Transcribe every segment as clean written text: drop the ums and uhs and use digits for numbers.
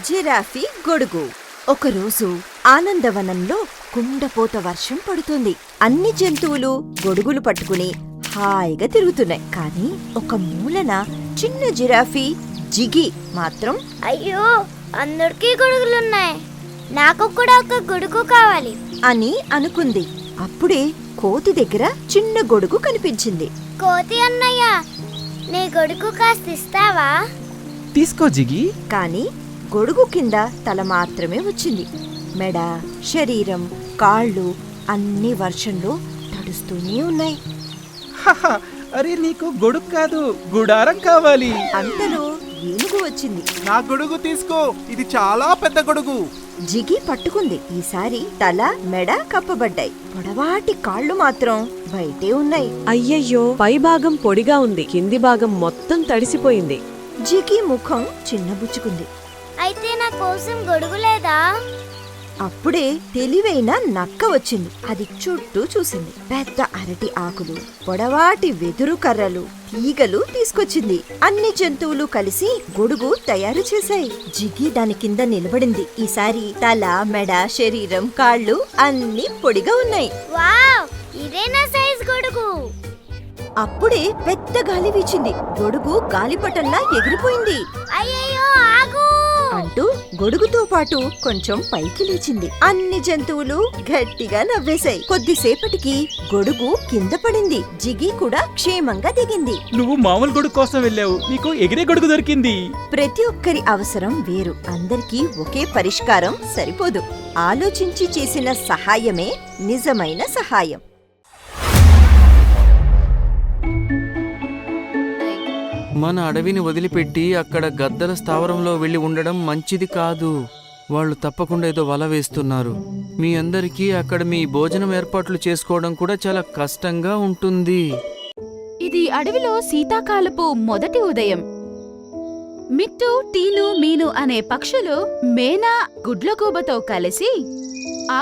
Giraffe గొడుగు. ఒకరోజు ఆనందవనంలో కుండపోత వర్షం పడుతుంది. అన్ని జంతువులు గొడుగులు పట్టుకుని హాయిగా తిరుగుతున్నాయి. కానీ ఒక మూలన చిన్న జిరాఫీ జిగి మాత్రం, అయ్యో, అందరికీ గొడుగులున్నాయి, నాకు కూడా ఒక గొడుగు కావాలి అని అనుకుంది. అప్పుడే కోతి దగ్గర చిన్న గొడుగు కనిపించింది. కోతి అన్నయ్య, నీ గొడుగు కాస్త ఇస్తావా? తీసుకో జిగి. కాని గొడుగు కింద తల మాత్రమే వచ్చింది. మెడ, శరీరం, కాళ్ళు అన్ని వర్షంలో తడుస్తూనే ఉన్నాయి. హహ, అరే నీకు గొడుగు కాదు, గుడారం కావాలి. అంతలో ఏనుగు వచ్చింది. నా గొడుగు తీసుకో, ఇది చాలా పెద్ద గొడుగు. జిగి పట్టుకుంది. ఈసారి తల, మెడ కప్పబడ్డాయి. పొడవాటి కాళ్ళు మాత్రం బయటే ఉన్నాయి. అయ్యయ్యో, పై భాగం పొడిగా ఉంది, కింది భాగం మొత్తం తడిసిపోయింది. జిగి ముఖం చిన్నబుచ్చుకుంది. అయితే నా కోసం గొడుగు లేదా? అప్పుడే తెలివైన నక్క వచ్చింది. అది చుట్టూ చూసింది. పెద్ద అరటి ఆకులు, పొడవాటి వెదురు కర్రలు, తీగలు తీసుకొచ్చింది. అన్ని జంతువులు కలిసి గొడుగు తయారు చేశాయి. జిగి దాని కింద నిలబడింది. ఈసారి తల, మెడ, శరీరం, కాళ్ళు అన్ని పొడిగా ఉన్నాయి. వావ్, ఇదే నా సైజ్ గొడుగు. అప్పుడే పెద్ద గాలి వీచింది. గొడుగు గాలిపటంలా ఎగిరిపోయింది. అయ్యయ్యో, ఆగు అంటూ గొడుగుతో పాటు కొంచెం పైకి లేచింది. అన్ని జంతువులు గట్టిగా నవ్వేశాయి. కొద్దిసేపటికి గొడుగు కింద పడింది. జిగి కూడా క్షేమంగా దిగింది. నువ్వు మామూలు గొడుగు కోసం వెళ్ళావు, నీకు ఎగిరే గొడుగు దొరికింది. ప్రతి ఒక్కరి అవసరం వేరు. అందరికీ ఒకే పరిష్కారం సరిపోదు. ఆలోచించి చేసిన సహాయమే నిజమైన సహాయం. మన అడవిని వదిలిపెట్టి అక్కడ గద్దల స్థావరంలో వెళ్ళి ఉండడం మంచిది కాదు. వాళ్ళు తప్పకుండా ఏదో వల వేస్తున్నారు. మీ అందరికీ అక్కడ మీ భోజనం ఏర్పాట్లు చేసుకోవడం కూడా చాలా కష్టంగా ఉంటుంది. ఇది అడవిలో శీతాకాలపు మొదటి ఉదయం. మిట్టు, టీను, మీను అనే పక్షులు మేనా గుడ్లగూబతో కలిసి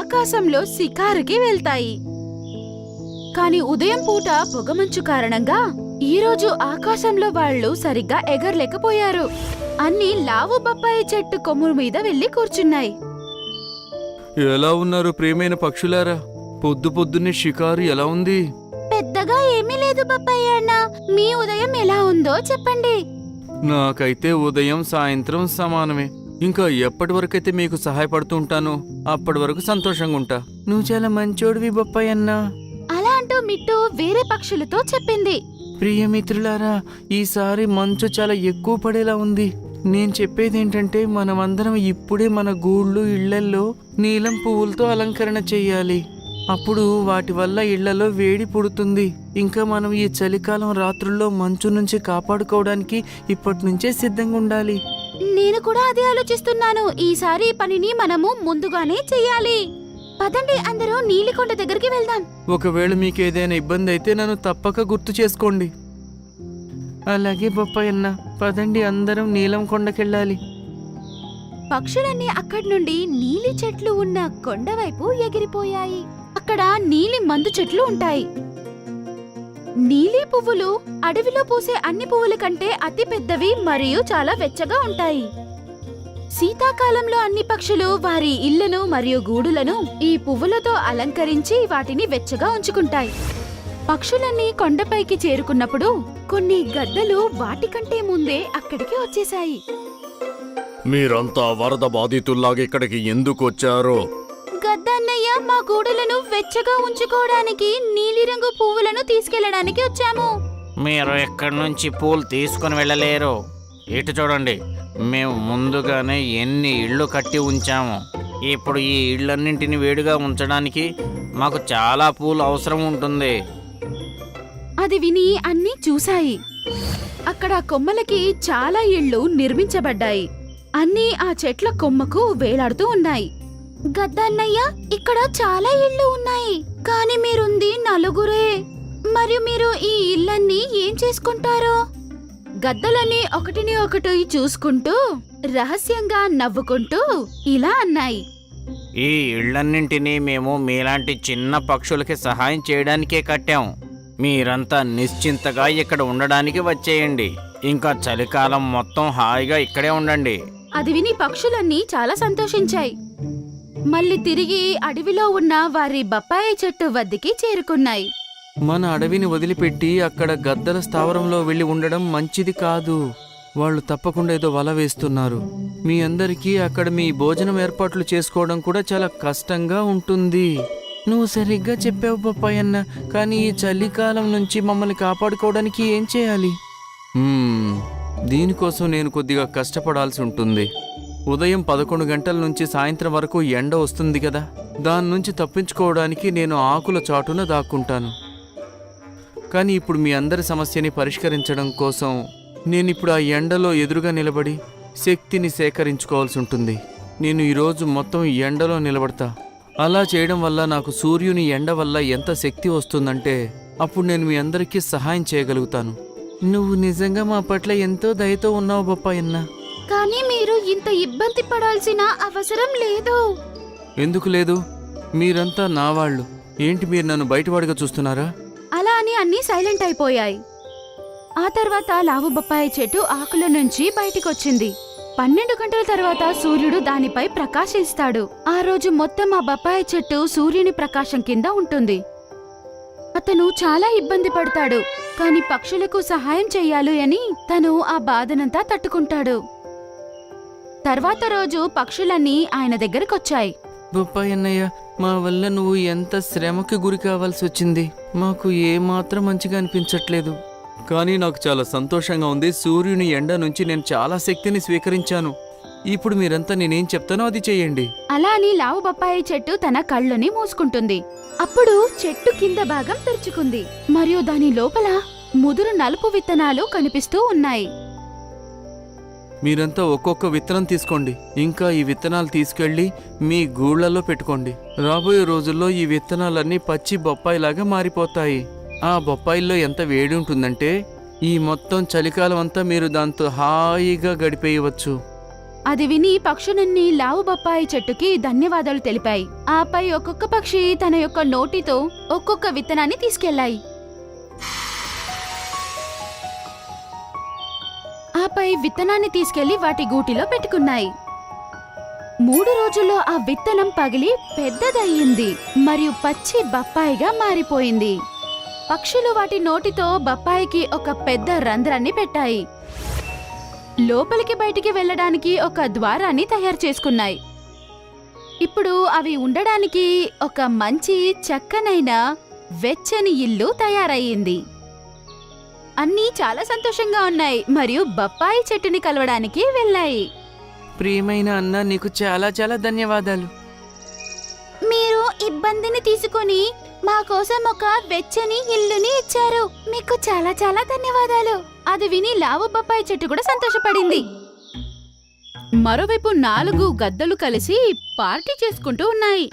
ఆకాశంలో షికారుకి వెళ్తాయి. కాని ఉదయం పూట పొగమంచు కారణంగా ఈరోజు ఆకాశంలో వాళ్ళు సరిగ్గా ఎగరలేకపోయారు. అన్ని లావు బొప్పాయి చెట్టు కొమ్ము మీద వెళ్లి కూర్చున్నాయి. ఎలా ఉన్నారు ప్రియమైన పక్షులారా? పొద్దు పొద్దున్నే షికారు ఎలా ఉంది? పెద్దగా ఏమీ లేదు బొప్పాయి అన్న, మీ ఉదయం ఎలా ఉందో చెప్పండి. నాకైతే ఉదయం సాయంత్రం సమానమే. ఇంకా ఎప్పటి వరకైతే మీకు సహాయపడుతూ ఉంటానో అప్పటి వరకు సంతోషంగా ఉంటా. నువ్వు చాలా మంచోడివి బొప్పాయి అన్నా. అలా అంటూ మిట్టు వేరే పక్షులతో చెప్పింది. ప్రియమిత్రులారా, ఈసారి మంచు చాలా ఎక్కువ పడేలా ఉంది. నేను చెప్పేదేంటంటే మనమందరం ఇప్పుడే మన గూళ్ళు, ఇళ్లల్లో నీలం పువ్వులతో అలంకరణ చెయ్యాలి. అప్పుడు వాటి వల్ల ఇళ్లలో వేడి పుడుతుంది. ఇంకా మనం ఈ చలికాలం రాత్రుల్లో మంచు నుంచి కాపాడుకోవడానికి ఇప్పటి నుంచే సిద్ధంగా ఉండాలి. నేను కూడా అదే ఆలోచిస్తున్నాను. ఈసారి పనిని మనము ముందుగానే చెయ్యాలి. పదండి, అందరూ నీలికొండ దగ్గరికి వెళ్దాం. ఒకవేళ మీకేదైనా ఇబ్బంది అయితే నన్ను తప్పక గుర్తు చేసుకోండి. అలాగే బొప్పాయన్న, పదండి అందరం నీలం కొండకెళ్ళాలి. పక్షులన్నీ అక్కడి నుండి నీలి చెట్లు ఉన్న కొండవైపు ఎగిరిపోయాయి. అక్కడ నీలి మందు చెట్లు ఉంటాయి. నీలి పువ్వులు అడవిలో పూసే అన్ని పువ్వుల కంటే అతి పెద్దవి మరియు చాలా వెచ్చగా ఉంటాయి. శీతాకాలంలో అన్ని పక్షులు వారి ఇళ్లను మరియు గూడులను ఈ పువ్వులతో అలంకరించి వాటిని వెచ్చగా ఉంచుకుంటాయి. పక్షులన్నీ కొండపైకి చేరుకున్నప్పుడు కొన్ని గద్దలు వాటికంటే ముందే అక్కడికి వచ్చేశాయి. మీరంతా వరద బాధితుల్లాగా ఇక్కడికి ఎందుకు వచ్చారో? గద్దన్నయ్య, మా గూడులను వెచ్చగా ఉంచుకోవడానికి నీలిరంగు పువ్వులను తీసుకెళ్లడానికి వచ్చాము. మీరు ఇక్కడి నుంచి పూలు తీసుకుని వెళ్ళలేరు. ఇటు చూడండి, మేము ముందుగానే ఎన్ని ఇళ్ళు కట్టి ఉంచాము. ఇప్పుడు ఈ ఇళ్ళన్నింటిని వేడిగా ఉంచడానికి మాకు చాలా పూలు అవసరం ఉంటుంది. అది విని అన్నీ చూశాయి. అక్కడ కొమ్మలకి చాలా ఇళ్ళు నిర్మించబడ్డాయి. అన్నీ ఆ చెట్ల కొమ్మకు వేలాడుతూ ఉన్నాయి. గద్దన్నయ్య, ఇక్కడ చాలా ఇళ్ళు ఉన్నాయి, కాని మీరుంది నలుగురే. మరియు మీరు ఈ ఇళ్ళన్నీ ఏం చేసుకుంటారో? గద్దలన్నీ ఒకటిని ఒకటి చూసుకుంటూ రహస్యంగా నవ్వుకుంటూ ఇలా అన్నాయి. ఈ ఇళ్ళన్నింటినీ మేము మీలాంటి చిన్న పక్షులకి సహాయం చేయడానికే కట్టాం. మీరంతా నిశ్చింతగా ఇక్కడ ఉండడానికి వచ్చేయండి. ఇంకా చలికాలం మొత్తం హాయిగా ఇక్కడే ఉండండి. అది విని పక్షులన్నీ చాలా సంతోషించాయి. మళ్ళీ తిరిగి అడవిలో ఉన్న వారి బొప్పాయి చెట్టు వద్దకి చేరుకున్నాయి. మన అడవిని వదిలిపెట్టి అక్కడ గద్దల స్థావరంలో వెళ్ళి ఉండడం మంచిది కాదు. వాళ్ళు తప్పకుండా ఏదో వల వేస్తున్నారు. మీ అందరికీ అక్కడ మీ భోజనం ఏర్పాట్లు చేసుకోవడం కూడా చాలా కష్టంగా ఉంటుంది. నువ్వు సరిగ్గా చెప్పావు బొప్పాయన్న, కానీ ఈ చలికాలం నుంచి మమ్మల్ని కాపాడుకోవడానికి ఏం చేయాలి? దీనికోసం నేను కొద్దిగా కష్టపడాల్సి ఉంటుంది. ఉదయం 11 గంటల నుంచి సాయంత్రం వరకు ఎండ వస్తుంది కదా, దాని నుంచి తప్పించుకోవడానికి నేను ఆకుల చాటున దాక్కుంటాను. కానీ ఇప్పుడు మీ అందరి సమస్యని పరిష్కరించడం కోసం నేనిప్పుడు ఆ ఎండలో ఎదురుగా నిలబడి శక్తిని సేకరించుకోవాల్సి ఉంటుంది. నేను ఈరోజు మొత్తం ఎండలో నిలబడతా. అలా చేయడం వల్ల నాకు సూర్యుని ఎండ వల్ల ఎంత శక్తి వస్తుందంటే అప్పుడు నేను మీ అందరికీ సహాయం చేయగలుగుతాను. నువ్వు నిజంగా మా పట్ల ఎంతో దయతో ఉన్నావు బొప్పాయన్న. కానీ మీరు ఇంత ఇబ్బంది పడాల్సిన అవసరం లేదు. ఎందుకు లేదు? మీరంతా నా వాళ్ళు. ఏంటి మీరు నన్ను బయటవాడిగా చూస్తున్నారా? అలా అని అన్నీ సైలెంట్ అయిపోయాయి. ఆ తర్వాత లావు బొప్పాయి చెట్టు ఆకుల నుంచి బయటికొచ్చింది. 12 గంటల తర్వాత సూర్యుడు దానిపై ప్రకాశిస్తాడు. ఆ రోజు మొత్తం ఆ బొప్పాయి చెట్టు సూర్యుని ప్రకాశం కింద ఉంటుంది. అతను చాలా ఇబ్బంది పడతాడు, కాని పక్షులకు సహాయం చెయ్యాలి అని తను ఆ బాధనంతా తట్టుకుంటాడు. తర్వాత రోజు పక్షులన్నీ ఆయన దగ్గరకొచ్చాయి. బొప్పాయన్నయ్య, మా వల్ల నువ్వు ఎంత శ్రమకి గురి కావాల్సి వచ్చింది. మాకు ఏమాత్రం మంచిగా అనిపించట్లేదు. కానీ నాకు చాలా సంతోషంగా ఉంది. సూర్యుని ఎండ నుంచి నేను చాలా శక్తిని స్వీకరించాను. ఇప్పుడు మీరంతా నేనేం చెప్తానో అది చెయ్యండి. అలా అని లావు బొప్పాయి చెట్టు తన కళ్ళుని మూసుకుంటుంది. అప్పుడు చెట్టు కింద భాగం తెరుచుకుంది మరియు దాని లోపల ముదురు నలుపు విత్తనాలు కనిపిస్తూ ఉన్నాయి. మీరంతా ఒక్కొక్క విత్తనం తీసుకోండి. ఇంకా ఈ విత్తనాలు తీసుకెళ్లి మీ గూళ్లలో పెట్టుకోండి. రాబోయే రోజుల్లో ఈ విత్తనాలన్నీ పచ్చి బొప్పాయిలాగా మారిపోతాయి. ఆ బొప్పాయిల్లో ఎంత వేడి ఉంటుందంటే ఈ మొత్తం చలికాలం అంతా మీరు దాంతో హాయిగా గడిపేయవచ్చు. అది విని పక్షులన్నీ లావు బొప్పాయి చెట్టుకి ధన్యవాదాలు తెలిపాయి. ఆపై ఒక్కొక్క పక్షి తన యొక్క నోటితో ఒక్కొక్క విత్తనాన్ని తీసుకెళ్లాయి. ఆపై విత్తనాన్ని తీసుకెళ్లి వాటి గూటిలో పెట్టుకున్నాయి. 3 రోజుల్లో ఆ విత్తనం పగిలి పెద్దదయ్యింది మరియు పచ్చి బొప్పాయిగా మారిపోయింది. పక్షులు వాటి నోటితో బొప్పాయికి ఒక పెద్ద రంధ్రాన్ని పెట్టాయి. లోపలికి బయటికి వెళ్ళడానికి ఒక ద్వారాన్ని తయారు చేసుకున్నాయి. ఇప్పుడు అవి ఉండడానికి ఒక మంచి చక్కనైన వెచ్చని ఇల్లు తయారయ్యింది. అన్నీ చాలా సంతోషంగా ఉన్నాయి మరియు బొప్పాయి చెట్టుని కలవడానికి వెళ్ళాయి. ప్రియమైన అన్న, నీకు చాలా చాలా ధన్యవాదాలు. మీరు ఇబ్బందిని తీసుకొని మా కోసం ఒక వెచ్చని ఇల్లుని ఇచ్చారు. మీకు చాలా చాలా ధన్యవాదాలు. అది విని లావు బొప్పాయి చెట్టు కూడా సంతోషపడింది. మరోవైపు 4 గద్దలు కలిసి పార్టీ చేసుకుంటూ ఉన్నాయి.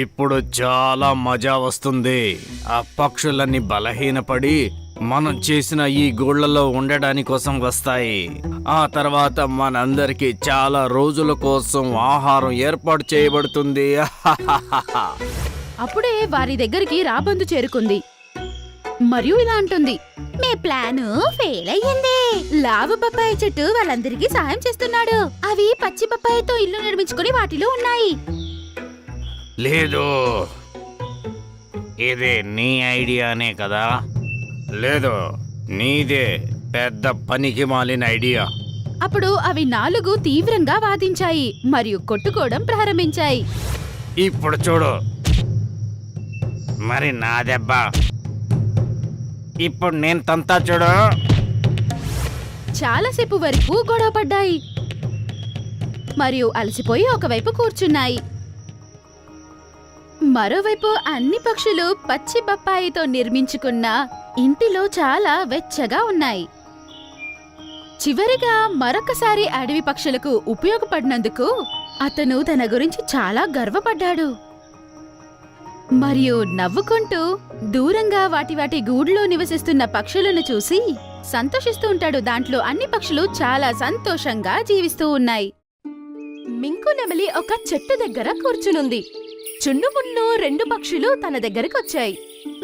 ఇప్పుడు చాలా మజా వస్తుంది. ఆ పక్షులన్నీ బలహీనపడి మనం చేసిన ఈ గూళ్ళలో ఉండడానికి కోసం వస్తాయి. ఆ తర్వాత మనందరికీ చాలా రోజుల కోసం ఆహారం ఏర్పాటు చేయబడుతుంది. అప్పుడే వారి దగ్గరికి రాబందు చేరుకుంది మరియు ఇలా అంటుంది, మీ ప్లాన్ ఫెయిల్ అయ్యింది. లావు బొప్పాయి చెట్టు వాళ్ళందరికీ సహాయం చేస్తున్నాడు. అవి పచ్చి బొప్పాయితో ఇల్లు నిర్మించుకుని వాటిలో ఉన్నాయి. లేదు, ఇది నీ ఐడియానే కదా? లేదు, నీదే పెద్ద పనికి మాలిన ఐడియా. అప్పుడు అవి 4 తీవ్రంగా వాదించాయి మరియు కొట్టుకోవడం ప్రారంభించాయి. ఇప్పుడు చూడు, మరి నా దెబ్బ. ఇప్పుడు నేను తంతా చూడు. చాలాసేపు వరకు గొడవ పడ్డాయి మరియు అలసిపోయి ఒకవైపు కూర్చున్నాయి. మరోవైపు అన్ని పక్షులు పచ్చి బొప్పాయితో నిర్మించుకున్న ఇంటిలో చాలా వెచ్చగా ఉన్నాయి. చివరిగా మరొకసారి అడవి పక్షులకు ఉపయోగపడినందుకు అతను తన గురించి చాలా గర్వపడ్డాడు మరియు నవ్వుకుంటూ దూరంగా వాటి గూడులో నివసిస్తున్న పక్షులను చూసి సంతోషిస్తూ ఉంటాడు. దాంట్లో అన్ని పక్షులు చాలా సంతోషంగా జీవిస్తూ ఉన్నాయి. మింకు నెమలి ఒక చెట్టు దగ్గర కూర్చునుంది. చున్నుమున్ను 2 పక్షులు తన దగ్గరకొచ్చాయి.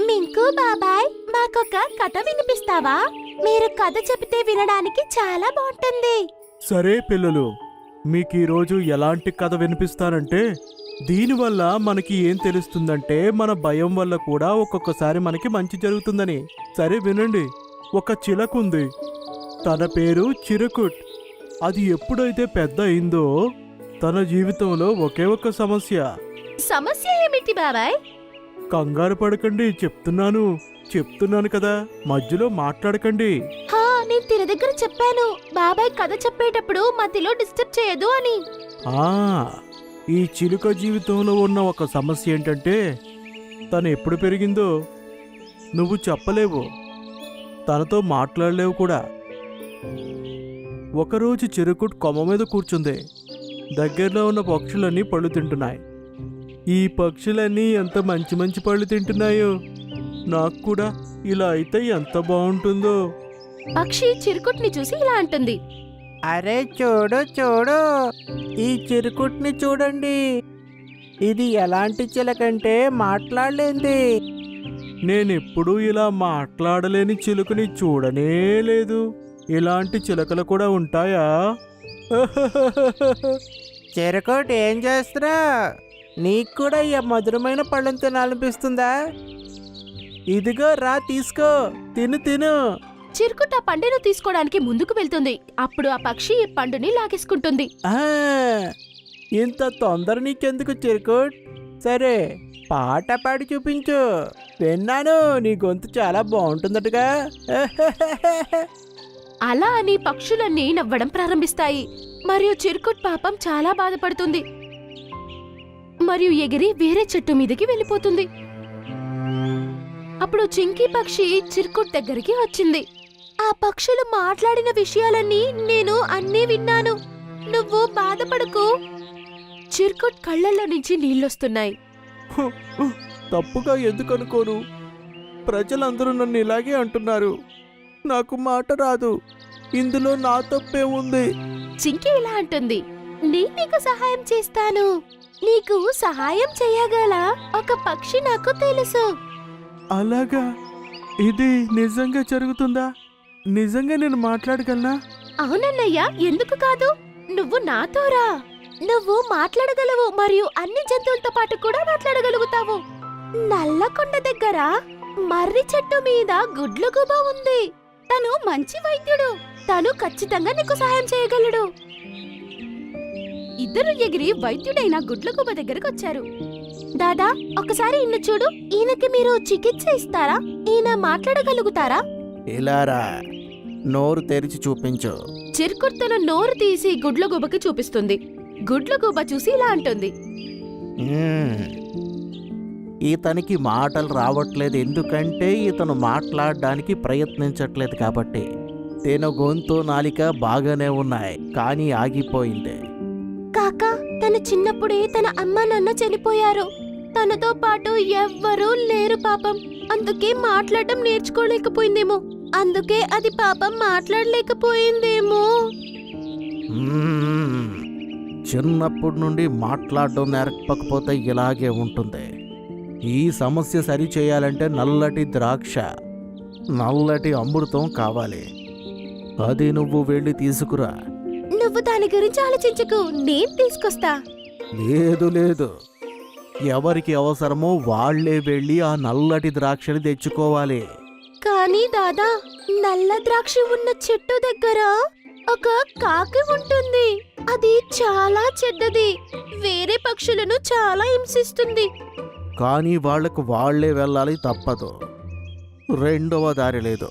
మింకు బాబాయ్, మాకొక కథ వినిపిస్తావా? మీరు కథ చెబితే వినడానికి చాలా బాగుంటుంది. సరే పిల్లలు, మీకు ఈరోజు ఎలాంటి కథ వినిపిస్తానంటే, దీనివల్ల మనకి ఏం తెలుస్తుందంటే మన భయం వల్ల కూడా ఒక్కొక్కసారి మనకి మంచి జరుగుతుందని. సరే వినండి. ఒక చిలకుంది. తన పేరు చిరుకుట్. అది ఎప్పుడైతే పెద్ద అయిందో తన జీవితంలో ఒకే ఒక్క సమస్య ఏమిటి బాబాయ్? కంగారు పడకండి, చెప్తున్నాను కదా, మధ్యలో మాట్లాడకండి. నేను తిన దగ్గర చెప్పాను బాబాయ్ కథ చెప్పేటప్పుడు మధ్యలో డిస్టర్బ్ చేయదు అని. ఈ చిలుక జీవితంలో ఉన్న ఒక సమస్య ఏంటంటే, తను ఎప్పుడు పెరిగిందో నువ్వు చెప్పలేవు, తనతో మాట్లాడలేవు కూడా. ఒకరోజు చిరుకుట్ కొమ్మ మీద కూర్చుంది. దగ్గరలో ఉన్న పక్షులన్నీ పళ్ళు తింటున్నాయి. ఈ పక్షులన్నీ ఎంత మంచి మంచి పళ్ళు తింటున్నాయో, నాకు కూడా ఇలా అయితే ఎంత బాగుంటుందో. పక్షి చిరుకుట్ని చూసి ఇలా అంటుంది. అరే చూడు, ఈ చిరుకుట్ని చూడండి. ఇది ఎలాంటి చిలకంటే మాట్లాడలేంది. నేనెప్పుడూ ఇలా మాట్లాడలేని చిలుకని చూడనే లేదు. ఇలాంటి చిలకలు కూడా ఉంటాయా? చిరుకుట్ ఏం చేస్తున్నా? నీకు కూడా ఈ మధురమైన పళ్ళని తినాలనిపిస్తుందా? ఇదిగో రా, తీసుకో, తిను. చిరుకుట్ ఆ పండును తీసుకోవడానికి ముందుకు వెళ్తుంది. అప్పుడు ఆ పక్షి ఈ పండుని లాగేసుకుంటుంది. ఇంత తొందర నీకెందుకు చిరుకుట్? సరే, పాట పాడి చూపించు. విన్నాను, నీ గొంతు చాలా బాగుంటుందటగా. అలా అని పక్షులన్నీ నవ్వడం ప్రారంభిస్తాయి. మరియు చిరుకుట్ పాపం చాలా బాధపడుతుంది మరియు ఎగిరి వేరే చెట్టు మీదకి వెళ్ళిపోతుంది. అప్పుడు చింకీ పక్షి చిరుకుట్ దగ్గరికి వచ్చింది. ఆ పక్షులు మాట్లాడిన విషయాలన్నీ నేను అన్నీ విన్నాను. నువ్వు బాధపడకు. చిరుకుట్ కళ్ళల్లో నుంచి నీళ్ళొస్తున్నాయి. తప్పుగా ఎందుకు అనుకోను, ప్రజలందరూ నన్ను ఇలాగే అంటున్నారు. నాకు మాట రాదు, ఇందులో నా తప్పే ఉంది. చింకీ ఇలా అంటుంది. నేను నీకు సహాయం చేస్తాను. నీకు సహాయం చేయగల ఒక పక్షి నాకు తెలుసు. అలాగా? ఇది నిజంగా జరుగుతుందా? నిజంగా నేను మాట్లాడగలనా? అవునన్నయ్యా, ఎందుకు కాదు? నువ్వు నాతో రా. నువ్వు మాట్లాడగలవు మరియు అన్ని జంతువులతో పాటు కూడా మాట్లాడగలుగుతావు. నల్లకొండ దగ్గర మర్రి చెట్టు మీద గుడ్లగూబ ఉంది. తను మంచి వైద్యుడు. తను ఖచ్చితంగా నీకు సహాయం చేయగలడు. ఇద్దరు ఎగిరి వైద్యుడైన గుడ్లగూబ దగ్గరకు వచ్చారు. దాదా, ఒకసారి ఇన్ను చూడు. ఈయనకి మీరు చికిత్స ఇస్తారా? ఈయన మాట్లాడగలుగుతారా? ఇలారా, నోరు తెరిచి చూపించు. చిరుకుట్ తన నోరు తీసి గుడ్లగూబకి చూపిస్తుంది. గుడ్లగూబ చూసి ఇలా అంటుంది. ఇతనికి మాటలు రావట్లేదు, ఎందుకంటే ఇతను మాట్లాడడానికి ప్రయత్నించట్లేదు కాబట్టి. తన గొంతు, నాలిక బాగానే ఉన్నాయి, కానీ ఆగిపోయింది. కాకా, తన చిన్నప్పుడే తన అమ్మ నాన్న చనిపోయారు. తనతో పాటు ఎవ్వరూ లేరు పాపం. అందుకే మాట్లాడటం నేర్చుకోలేకపోయిందేమో. అందుకే అది పాపం మాట్లాడలేకపోయిందేమో. చిన్నప్పటి నుండి మాట్లాడడం నేర్పకపోతే ఇలాగే ఉంటుంది. ఈ సమస్య సరి చేయాలంటే నల్లటి ద్రాక్ష, నల్లటి అమృతం కావాలి. అది నువ్వు వెళ్ళి తీసుకురా. నువ్వు దాని గురించి ఆలోచించకు, నేను తీసుకొస్తా. లేదు, ఎవరికి అవసరమో వాళ్లే వెళ్ళి ఆ నల్లటి ద్రాక్షని తెచ్చుకోవాలి. కానీ దాదా, నల్ల ద్రాక్ష ఉన్న చెట్టు దగ్గర ఒక కాకి ఉంటుంది. అది చాలా చెడ్డది. వేరే పక్షులను చాలా హింసిస్తుంది. కానీ వాళ్లకు వాళ్లే వెళ్ళాలి, తప్పదు. రెండవ దారి లేదు.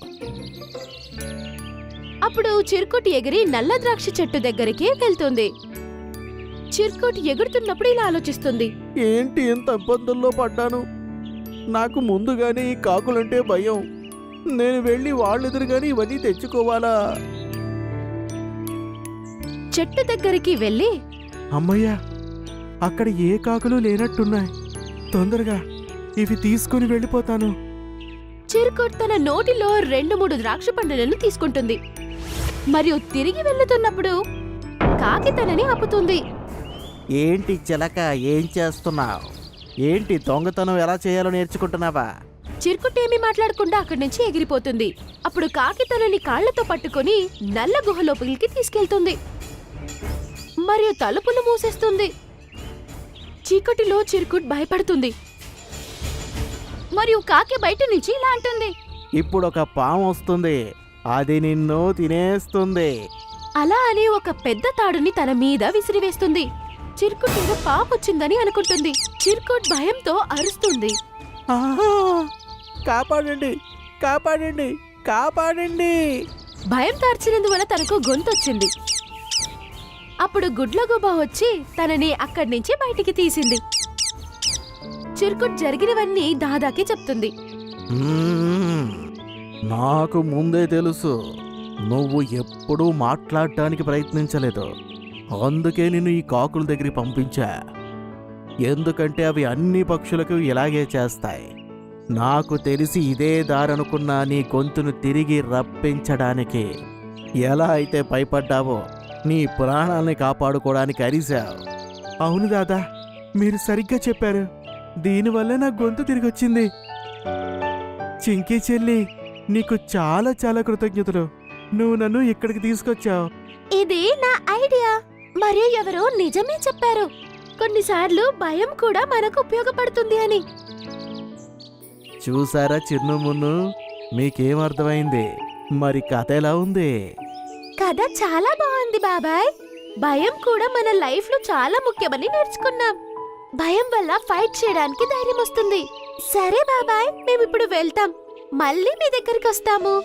అప్పుడు చిరుకుట్ ఎగిరి నల్ల ద్రాక్ష చెట్టు దగ్గరికి వెళ్తుంది. చిరుకుట్ ఎగురుతున్నప్పుడు ఇలా ఆలోచిస్తుంది. ఏంటి ఇంత ఇబ్బందుల్లో పడ్డాను? నాకు ముందుగానే ఈ కాకులంటే భయం. నేను వెళ్ళి వాళ్ళెదురుగానే ఇవన్నీ తెచ్చుకోవాలా? చెట్టు దగ్గరికి వెళ్ళి, అమ్మయ్యా, అక్కడ ఏ కాకులు లేనట్టున్నాయి. తొందరగా ఇవి తీసుకుని వెళ్ళిపోతాను. చిరుకుట్ తన నోటిలో 2-3 ద్రాక్ష పండులను తీసుకుంటుంది మరియు తిరిగి వెళ్తున్నప్పుడు కాకి తనని ఆపుతుంది. ఏంటి చిలక, ఏం చేస్తున్నావు? ఏంటి దొంగతనం ఎలా చేయాలో నేర్చుకుంటున్నావా? చిరుకుట్టేమీ మాట్లాడకుండా అక్కడి నుంచి ఎగిరిపోతుంది. అప్పుడు కాకి తనని కాళ్లతో పట్టుకొని నల్ల గుహ లోపలికి తీసుకెళ్తుంది మరియు తలుపులు మూసేస్తుంది. చీకటిలో చిరుకుట్ భయపడుతుంది మరియు కాకి బయట నుంచి ఇలా అంటుంది. ఇప్పుడు ఒక పాము వస్తుంది, అది నిన్ను తినేస్తుంది. అలా అని ఒక పెద్ద తాడుని తన మీద విసిరివేస్తుంది. చిరుకుట్ మీద పాపొచ్చిందని అనుకుంటుంది. చిరుకుట్ భయంతో అరుస్తుంది. ఆహా! కాపాడండి, కాపాడండి, కాపాడండి. భయం తార్చినందువల్ల తనకు గొంతొచ్చింది. అప్పుడు గుడ్లగూబ వచ్చి తనని అక్కడి నుంచి బయటికి తీసింది. చిరుకుట్ జరిగినవన్నీ దాదాకి చెప్తుంది. నాకు ముందే తెలుసు, నువ్వు ఎప్పుడూ మాట్లాడటానికి ప్రయత్నించలేదు. అందుకే నిన్ను ఈ కాకుల దగ్గరికి పంపించా. ఎందుకంటే అవి అన్ని పక్షులకు ఇలాగే చేస్తాయి. నాకు తెలిసి ఇదే దారనుకున్నా నీ గొంతును తిరిగి రప్పించడానికి. ఎలా అయితే భయపడ్డావో నీ ప్రాణాల్ని కాపాడుకోవడానికి అరిశావు. అవును దాదా, మీరు సరిగ్గా చెప్పారు. దీనివల్ల నా గొంతు తిరిగొచ్చింది. చింకీ చెల్లి, నీకు చాలా చాలా కృతజ్ఞతలు. నువ్వు నన్ను ఇక్కడికి తీసుకొచ్చావు. ఇది నా ఐడియా మరియు ఎవరో నిజమే చెప్పారు. కొన్నిసార్లు భయం కూడా మనకు ఉపయోగపడుతుంది అని. చూసారా చిన్ను మున్ను, మీకేం అర్థమైంది? మరి కథ ఎలా ఉంది? కథ చాలా బాగుంది బాబాయ్. భయం కూడా మన లైఫ్ లో చాలా ముఖ్యమని నేర్చుకున్నాం. భయం వల్ల ఫైట్ చేయడానికి ధైర్యం వస్తుంది. సరే బాబాయ్, మేమిప్పుడు వెళ్తాం. మళ్ళీ మీ దగ్గరికి వస్తాము.